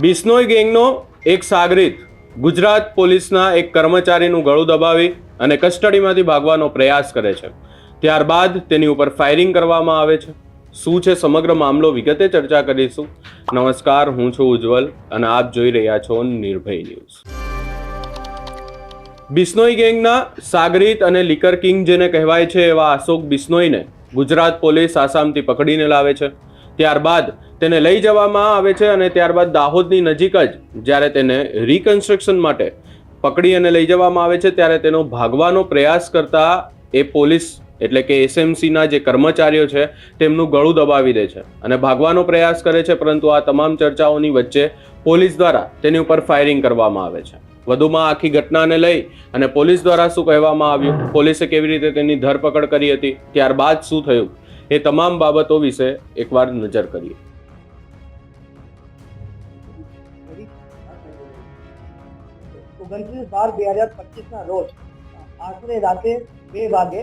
બિશ્નોઈ ગેંગનો એક સાગરીત ગુજરાત પોલીસના એક કર્મચારીનું ગળું દબાવી અને કસ્ટડીમાંથી ભાગવાનો પ્રયાસ કરે છે. ત્યારબાદ તેની ઉપર ફાયરિંગ કરવામાં આવે છે. શું છે સમગ્ર મામલો વિગતે ચર્ચા કરીશું. નમસ્કાર, હું છું ઉજ્જવલ અને આપ જોઈ રહ્યા છો નિર્ભય ન્યૂઝ. બિશ્નોઈ ગેંગના સાગરીત અને લિકર કિંગ જેને કહેવાય છે એવા અશોક બિશ્નોઈને ગુજરાત પોલીસ આસામથી પકડીને લાવે છે. ત્યારબાદ તેને લઈ જવામાં આવે છે અને ત્યારબાદ દાહોદની નજીક જ જ્યારે તેને રિકન્સ્ટ્રક્શન માટે પકડી અને લઈ જવામાં આવે છે ત્યારે તેનો ભાગવાનો પ્રયાસ કરતા એ પોલીસ એટલે કે એસએમસીના જે કર્મચારીઓ છે તેમનું ગળું દબાવી દે છે અને ભાગવાનો પ્રયાસ કરે છે. પરંતુ આ તમામ ચર્ચાઓની વચ્ચે પોલીસ દ્વારા તેની ઉપર ફાયરિંગ કરવામાં આવે છે. વધુમાં આખી ઘટનાને લઈ અને પોલીસ દ્વારા શું કહેવામાં આવ્યું, પોલીસે કેવી રીતે તેની ધરપકડ કરી હતી, ત્યારબાદ શું થયું, એ તમામ બાબતો વિશે એકવાર નજર કરીએ. 29/12/2025 રોજ આશરે રાતે 2 વાગે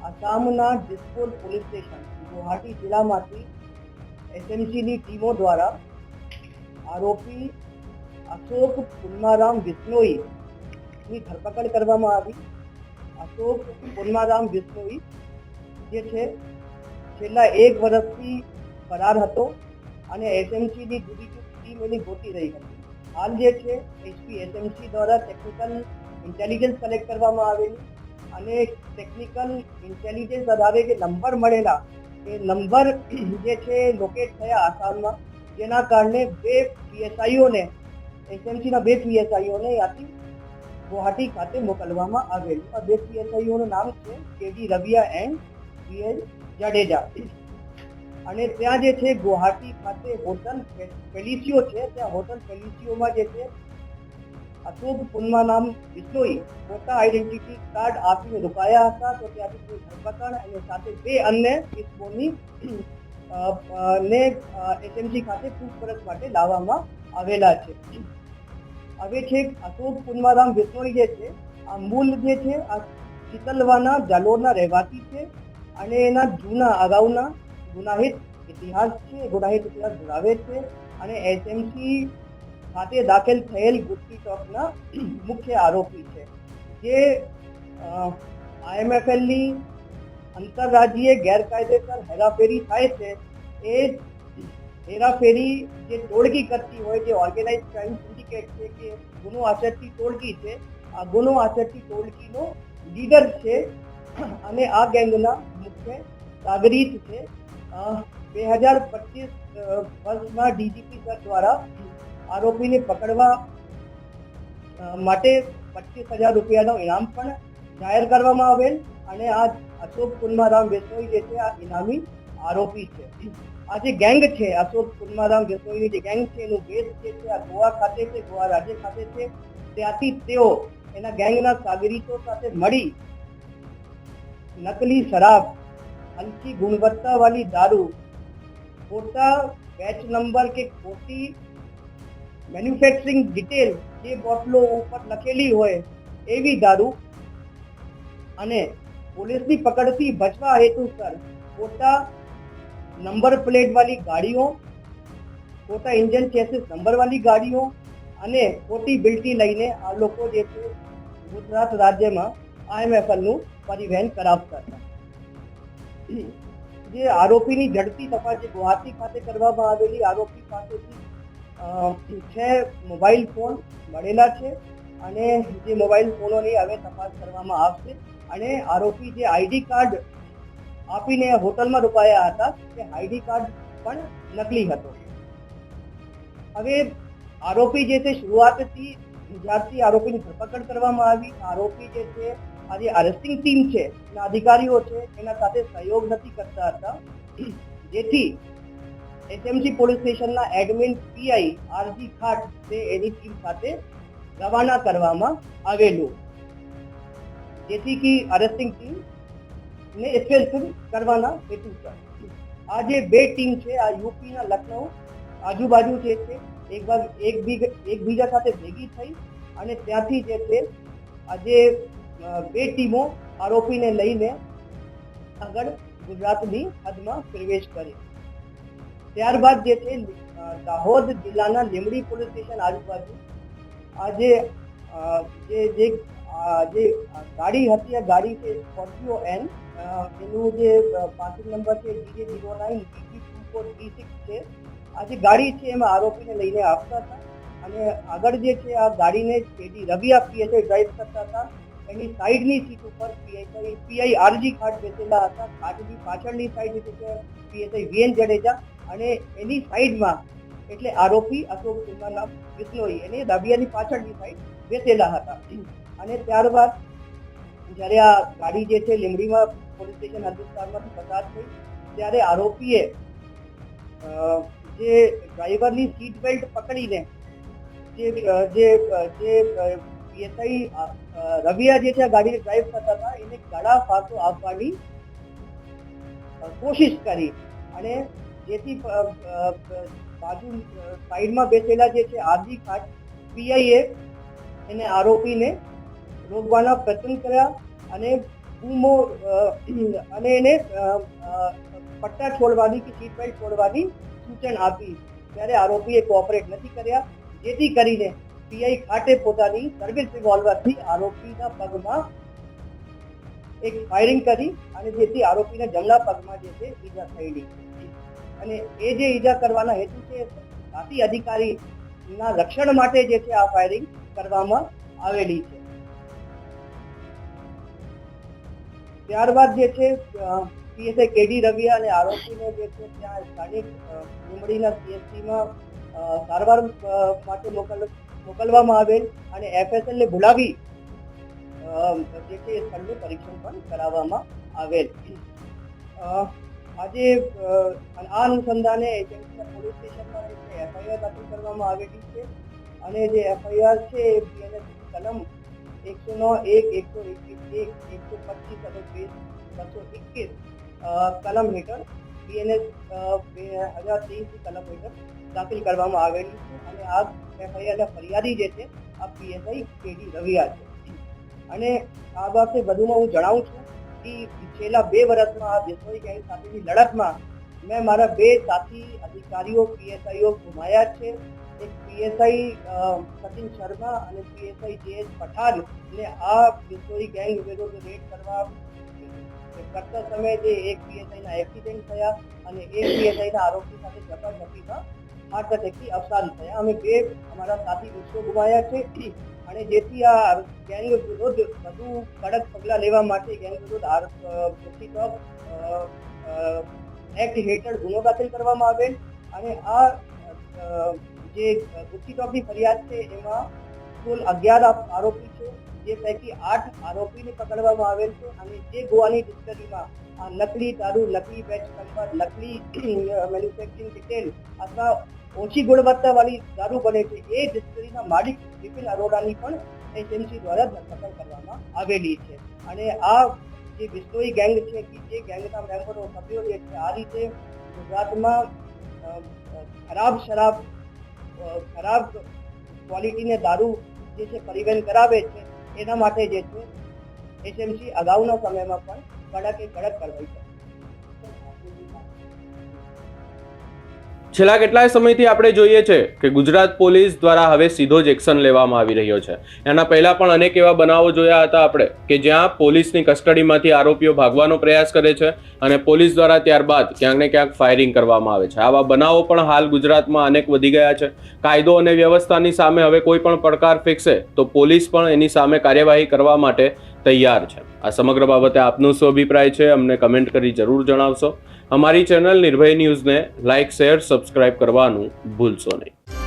આસામના દિસપુર પોલીસ સ્ટેશન ગુવાહાટી જિલ્લામાંથી એસએમસીની ટીમો દ્વારા આરોપી અશોક પૂર્ણારામ બિશ્નોઈની ધરપકડ કરવામાં આવી. અશોક પૂર્ણારામ બિશ્નોઈ જે છે છેલ્લા 1 વર્ષથી ફરાર હતો અને એસએમસીની જુદી જુદી ટીમ એની ગોતી રહી હતી. હાલ જે છે એસપી એસએમસી દ્વારા ટેકનિકલ ઇન્ટેલિજન્સ કલેક્ટ કરવામાં આવેલી અને ટેકનિકલ ઇન્ટેલિજન્સ આધારે જે નંબર મળેલા એ નંબર જે છે લોકેટ થયા આસામમાં, જેના કારણે 2 પીએસઆઈઓને એસએમસીના 2 પીએસઆઈઓને ત્યાંથી ગુવાહાટી ખાતે મોકલવામાં આવેલું. આ 2 પીએસઆઈઓનું નામ છે કેડી રવિયા એન્ડ પીએલ જાડેજા. અને ત્યાં જે છે ગુવાહાટી ખાતે હોટલ ફેલિસિયો છે, ત્યાં હોટલ ફેલિસિયોમાં જે છે અશોક પૂર્ણારામ બિશ્નોઈ પોતા આઈડેન્ટિટી કાર્ડ આપીને રોકાયા હતા. તો ત્યાંથી કોઈ ધરપકડ અને સાથે 2 અન્ય ઇસમોની ને એસએમસી ખાતે પૂછપરછ માટે લાવવામાં આવેલા છે. હવે છે અશોક પૂર્ણારામ બિશ્નોઈ જે છે આ મૂળ જે છે આ ચિતલવાના જાલોરના રહેવાસી છે અને એના જૂના અગાઉના ગુનાહિત ઇતિહાસ ધરાવે છે અને એસએમસી ખાતે દાખલ થયેલ ગુસ્તી ટોકના મુખ્ય આરોપી છે. જે આઈએમએફએલની આંતરરાજ્ય ગેરકાયદેસર હેરાફેરી થાય છે એ હેરાફેરી જે ટોળકી કરતી હોય, જે ઓર્ગેનાઇઝ ક્રાઇમ સિન્ડિકેટ છે કે ગુનો આચરતી ટોળકી છે, આ ગુનો આચરતી ટોળકીનો લીડર છે અને આ ગેંગના મુખ્ય સાગરીત છે. 2025 વર્ષમાં ડીજીપી સર દ્વારા આરોપીને પકડવા માટે 25,000 રૂપિયાનો ઇનામ પણ જાહેર કરવામાં આવેલ અને આ અશોક પૂર્ણારામ બિશ્નોઈ જે છે આ ઇનામી આરોપી છે. આ જે ગેંગ છે અશોક પૂર્ણારામ બિશ્નોઈની જે ગેંગ છે એનું બેઝ જે છે આ ગોવા ખાતે છે, ગોવા રાજ્ય ખાતે છે. ત્યાંથી તેઓ એના ગેંગના સાગરીતો સાથે મળી નકલી શરાબ, हल्की गुणवत्ता वाली दारू, खोटा बैच नंबर के खोटी मैन्युफैक्चरिंग डिटेल જે બોટલો ઉપર લખેલી હોય એવી દારૂ અને પોલીસની પકડથી બચવા હેતુસર ખોટા નંબર પ્લેટ વાળી ગાડીઓ, ખોટા ઇન્જન ચેસિસ નંબર વાળી ગાડીઓ અને ખોટી બિલ્ટી લઈને આ લોકો જે છે ગુજરાત રાજ્યમાં આઈએમએફએલનું પરિવહન કરાવતા હતા. જે આરોપીની ઝડપી તપાસ જે ગુવાહાટી ખાતે કરવામાં આવેલી, આરોપી પાસેથી 6 મોબાઈલ ફોન મળેલા છે અને જે મોબાઈલ ફોનોની હવે તપાસ કરવામાં આવશે અને આરોપી જે આઈડી કાર્ડ આપીને હોટલમાં રોકાયા હતા તે આઈડી કાર્ડ પણ નકલી હતો. હવે આરોપી જે છે શરૂઆતથી જ્યારથી આરોપીની ધરપકડ કરવામાં આવી, આરોપી જે છે આ જે અરેસ્ટિંગ ટીમ છે એના અધિકારીઓ છે એના સાથે સહયોગ નથી કરતા હતા, જેથી એસએમસી પોલીસ સ્ટેશનના એડમિન પીઆઈ આરજી ખાટ તે એની ટીમ સાથે રવાના કરવામાં આવેલું, જેથી કે અરેસ્ટિંગ ટીમ ને એક્સપેલ કરવાના હેતુસર આ જે 2 ટીમ છે આ યુપીના લખનઉ આજુબાજુ જે છે એકબીજા સાથે ભેગી થઈ અને ત્યાંથી જે છે આજે 2 ટીમો આરોપીને લઈને આગળ ગુજરાતની હદમાં પ્રવેશ કર્યો. ત્યારબાદ જે છે દાહોદ જિલ્લાના લીંબડી પોલીસ સ્ટેશન આજુબાજુ આ જે ગાડી હતી આ ગાડી છે સ્કોર્પિયો એન એનું જે પાસિંગ નંબર છે DJ09 DG2436 છે. આ જે ગાડી છે એમાં આરોપીને લઈને આવતા હતા અને આગળ જે છે આ ગાડીને કેડી રવિયા પીએસઆઈ ડ્રાઈવ કરતા હતા. એની સાઈડની સીટ ઉપર પીઆઈ આરજી ખાટ બેસેલા હતા. ખાટની પાછળની સાઈડ છે પીએસઆઈ VN જાડેજા અને એની સાઈડમાં એટલે આરોપી અશોક સુંદરનામ બિશ્નોઈ એને રવિયાની પાછળની સાઈડ બેસેલા હતા. અને ત્યારબાદ જ્યારે આ ગાડી જે છે લીંબડીમાં પોલીસ સ્ટેશન વિસ્તારમાંથી પસાર થઈ ત્યારે આરોપીએ જે ડ્રાઈવરની સીટ બેલ્ટ પકડીને જે પીએસઆઈ રવિયા જે છે આ ગાડીને ડ્રાઈવ કરતા હતા એને ગળા ફાંસો આપવાની કોશિશ કરી અને જેથી બાજુ સાઈડમાં બેસેલા જે છે આરજી ખાટ પીઆઈએ એને આરોપીને રોકવાના પ્રયત્ન કર્યા અને બૂમો અને એને પટ્ટા છોડવાની કે સીટ બેલ્ટ છોડવાની સૂચન આપી ત્યારે આરોપીએ કોઓપરેટ નથી કર્યા જેથી કરીને પીઆઈ ખાટે પોતાની સર્વિસ રિવોલ્વરથી આરોપીના પગમાં એક ફાયરિંગ કરી અને જેથી આરોપીના જમણા પગમાં જે છે ઈજા થયેલી અને એ જે ઈજા કરવાના હેતુ છે સાથી અધિકારીના રક્ષણ માટે જે છે આ ફાયરિંગ કરવામાં આવેલી છે. ત્યારબાદ જે છે પીએસઆઈ કેડી રવિયા અને આરોપીને જે છે ત્યાં સ્થાનિક લીંબડીના CSCમાં સારવાર માટે મોકલવામાં આવેલ અને FSL ને બોલાવી જે છે સ્થળનું પરીક્ષણ પણ કરાવવામાં આવેલ. આજે આ અનુસંધાને પોલીસ સ્ટેશનમાં FIR દાખલ કરવામાં આવેલી છે અને જે FIR છે BNS કલમ 109, 1, 121, 125 અને 221 કલમ હેઠળ BNS 2023 કલમ હેઠળ દાખલ કરવામાં આવેલી છે અને આ FIR ના ફરિયાદી જે છે આ પીએસઆઈ કેડી રવિયા છે. અને આ બાબતે વધુમાં હું જણાવું છું કે છેલ્લા 2 વર્ષમાં આ બિશ્નોઈ ગેંગ સાથેની લડતમાં મેં મારા 2 સાથી અધિકારીઓ પીએસઆઈઓ ગુમાયા છે. એક પીએસઆઈ સચિન શર્મા અને પીએસઆઈ JS પઠાણ ને આ બિશ્નોઈ ગેંગ વિરુદ્ધ રેડ કરતા સમયે જે એક પીએસઆઈના એક્સિડન્ટ થયા અને એક પીએસઆઈના આરોપી સાથે ઝપાઝપીમાં હાર્ટ એટેકથી અવસાન થયા. અમે 2 અમારા સાથી વિશ્વ ગુમાયા છે અને જેથી આ ગેંગ વિરુદ્ધ વધુ કડક પગલાં લેવા માટે ગેંગ વિરુદ્ધ એક્ટ હેઠળ ગુનો દાખલ કરવામાં આવેલ અને આ જે ગુસ્તીટોકની ફરિયાદ છે એમાં કુલ 11 આરોપી છે જે પૈકી 8 આરોપીને પકડવામાં આવેલ છે અને જે ગોવાની ડિસ્ટરીમાં આ નકલી દારૂ, નકલી બેચ નંબર, નકલી મેન્યુફેક્ચરિંગ ડિટેલ અથવા ઓછી ગુણવત્તાવાળી દારૂ બને છે એ ડિસ્ટરીના માલિક વિપિન અરોડાની પણ HMC દ્વારા ધરપકડ કરવામાં આવેલી છે. અને આ જે બિશ્નોઈ ગેંગ છે કે જે ગેંગના મેમ્બરો સભ્યો જે છે આ રીતે ગુજરાતમાં ખરાબ શરાબ, ખરાબ ક્વોલિટીને દારૂ જે છે પરિવહન કરાવે છે એના માટે જે છે HMC અગાઉના સમયમાં પણ કડકે કડક કાર્યવાહી કરે. છેલ્લા કેટલાય સમયથી આપણે જોઈએ છે કે ગુજરાત પોલીસ દ્વારા હવે સીધો જ એક્શન લેવામાં આવી રહ્યો છે. એના પહેલા પણ અનેક એવા બનાવો જોયા હતા આપણે કે જ્યાં પોલીસની કસ્ટડીમાંથી આરોપીઓ ભાગવાનો પ્રયાસ કરે છે અને પોલીસ દ્વારા ત્યારબાદ ક્યાંક ને ક્યાંક ફાયરિંગ કરવામાં આવે છે. આવા બનાવો પણ હાલ ગુજરાતમાં અનેક વધી ગયા છે. કાયદો અને વ્યવસ્થાની સામે હવે કોઈ પણ પડકાર ફેંકશે તો પોલીસ પણ એની સામે કાર્યવાહી કરવા માટે તૈયાર છે. આ સમગ્ર બાબતે આપનો શું અભિપ્રાય છે અમને કમેન્ટ કરી જરૂર જણાવશો. અમારી ચેનલ નિર્ભય ન્યૂઝને લાઇક, શેર, સબસ્ક્રાઇબ કરવાનું ભૂલશો નહીં.